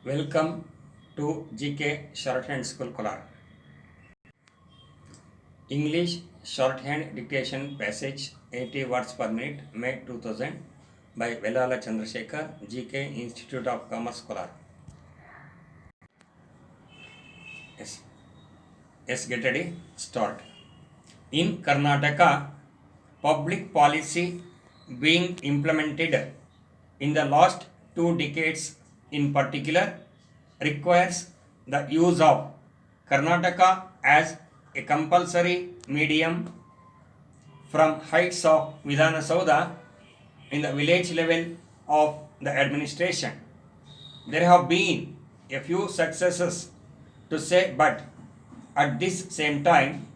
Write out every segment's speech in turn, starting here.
Welcome to GK Shorthand School Kolar. English Shorthand Dictation Passage 80 words per minute, May 2000 by Velala Chandrasekhar, GK Institute of Commerce Kolar. Yes, get ready, start. In Karnataka, public policy being implemented in the last 2 decades in particular requires the use of Karnataka as a compulsory medium from heights of Vidhana Saudha in the village level of the administration. There have been a few successes to say, but at this same time,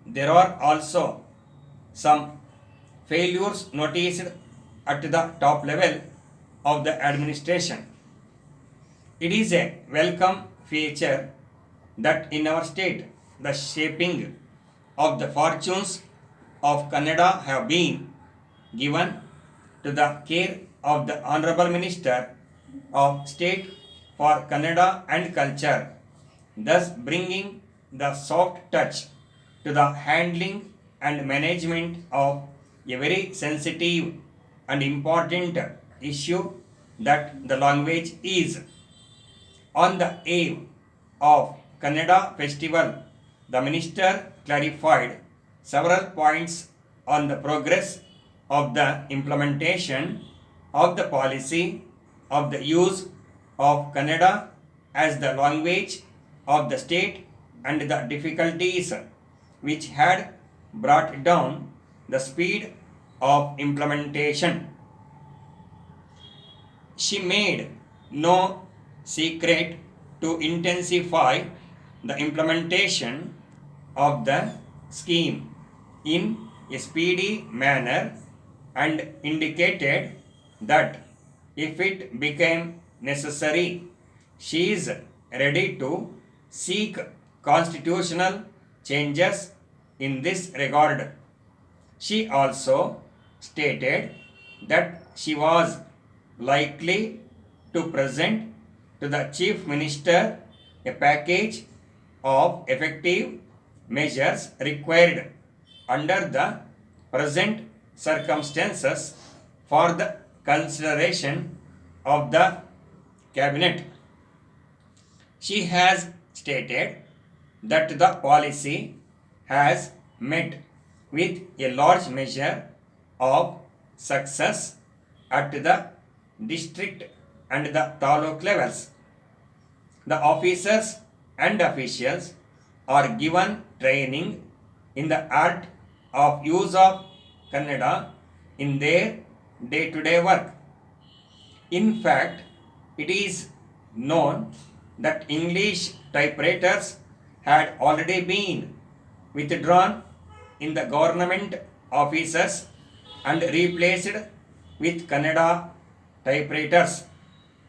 there are also some failures noticed at the top level of the administration. It is a welcome feature that in our state the shaping of the fortunes of Kannada have been given to the care of the Honorable Minister of State for Kannada and Culture, thus bringing the soft touch to the handling and management of a very sensitive and important issue that the language is. On the eve of Kannada festival, the minister clarified several points on the progress of the implementation of the policy of the use of Kannada as the language of the state and the difficulties which had brought down the speed of implementation. She made no secret to intensify the implementation of the scheme in a speedy manner and indicated that if it became necessary, she is ready to seek constitutional changes in this regard. She also stated that she was likely to present to the Chief Minister a package of effective measures required under the present circumstances for the consideration of the Cabinet. She has stated that the policy has met with a large measure of success at the district and the taluk levels. The officers and officials are given training in the art of use of Kannada in their day-to-day work. In fact, it is known that English typewriters had already been withdrawn in the government offices and replaced with Kannada typewriters,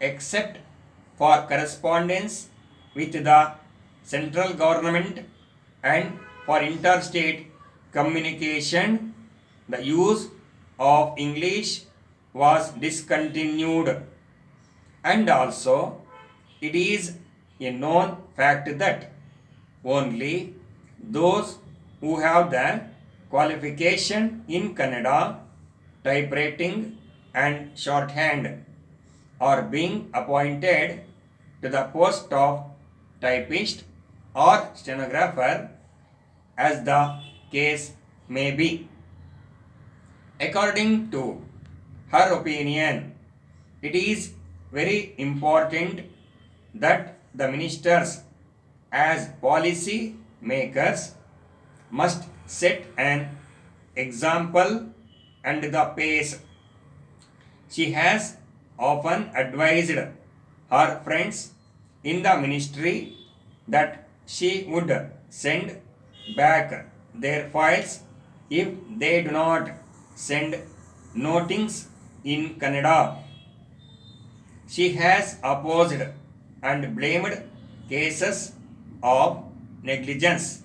except for correspondence with the central government and for interstate communication, the use of English was discontinued. And also, it is a known fact that only those who have the qualification in Kannada, typewriting and shorthand are being appointed to the post of typist or stenographer as the case may be. According to her opinion, it is very important that the ministers as policy makers must set an example and the pace. She has often advised her friends in the ministry that she would send back their files if they do not send notings in Kannada. She has opposed and blamed cases of negligence.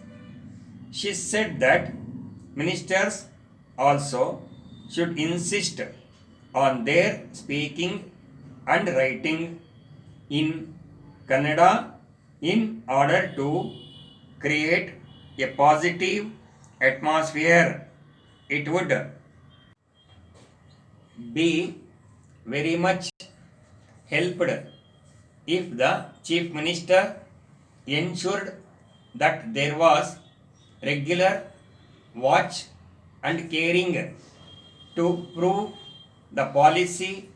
She said that ministers also should insist on their speaking and writing in Canada in order to create a positive atmosphere. It would be very much helped if the Chief Minister ensured that there was regular watch and caring to prove the policy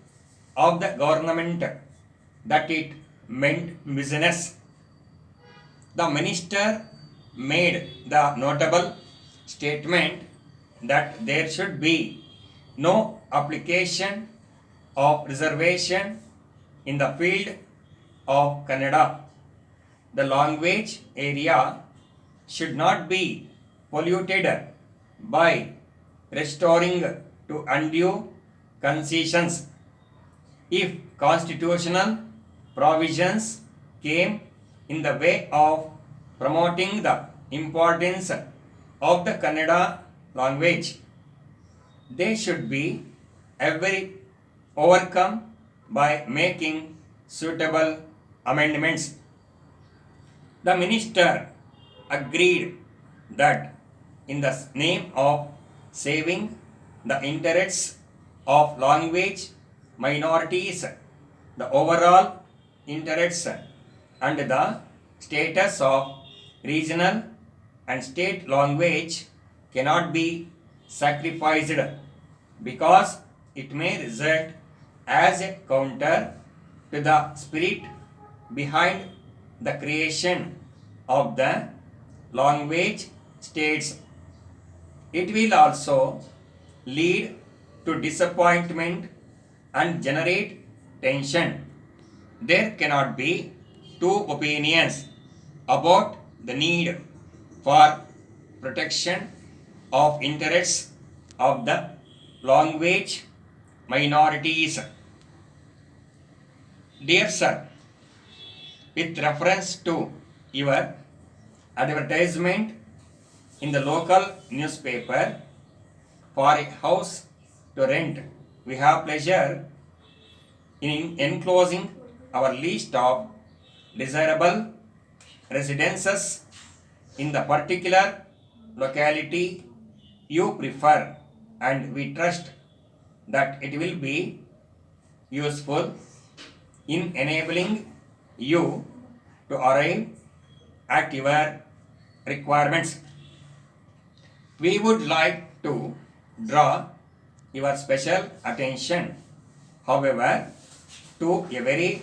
of the government that it meant business. The minister made the notable statement that there should be no application of reservation in the field of Kannada. The language area should not be polluted by restoring to undue concessions. If constitutional provisions came in the way of promoting the importance of the Kannada language, they should be overcome by making suitable amendments. The minister agreed that in the name of saving the interests of language minorities, the overall interests and the status of regional and state language cannot be sacrificed, because it may result as a counter to the spirit behind the creation of the language states. It will also lead to disappointment and generate tension. There cannot be two opinions about the need for protection of interests of the language minorities. Dear sir, with reference to your advertisement in the local newspaper for a house to rent, we have pleasure in enclosing our list of desirable residences in the particular locality you prefer, and we trust that it will be useful in enabling you to arrive at your requirements. We would like to draw your special attention, however, to a very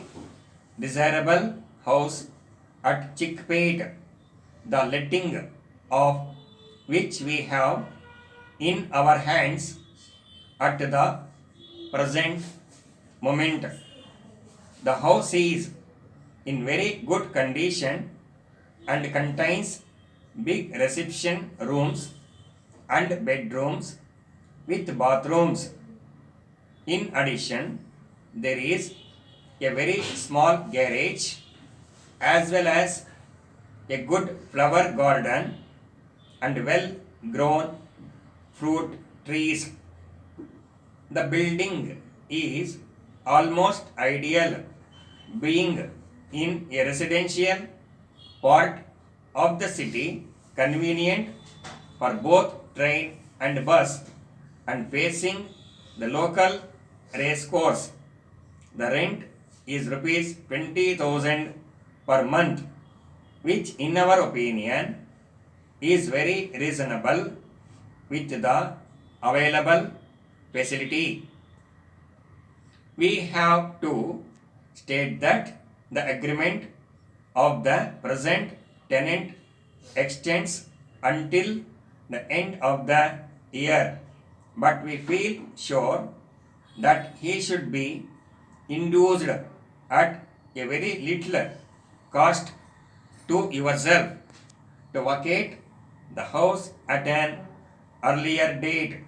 desirable house at Chickpet, the letting of which we have in our hands at the present moment. The house is in very good condition and contains big reception rooms and bedrooms with bathrooms. In addition, there is a very small garage as well as a good flower garden and well grown fruit trees. The building is almost ideal, being in a residential part of the city, convenient for both train and bus, and facing the local race course. The rent is rupees 20,000 per month, which in our opinion is very reasonable with the available facility. We have to state that the agreement of the present tenant extends until the end of the year, but we feel sure that he should be induced at a very little cost to yourself to vacate the house at an earlier date,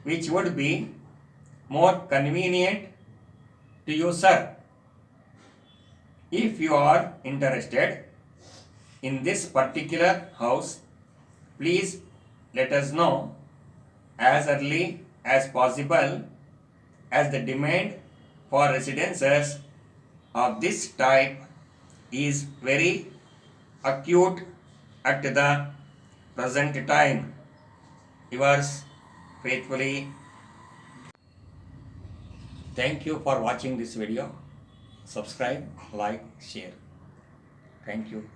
which would be more convenient to you, sir. If you are interested in this particular house, please let us know as early as possible, as the demand for residences of this type is very acute at the present time. Yours faithfully. Thank you for watching this video. Subscribe, like, share. Thank you.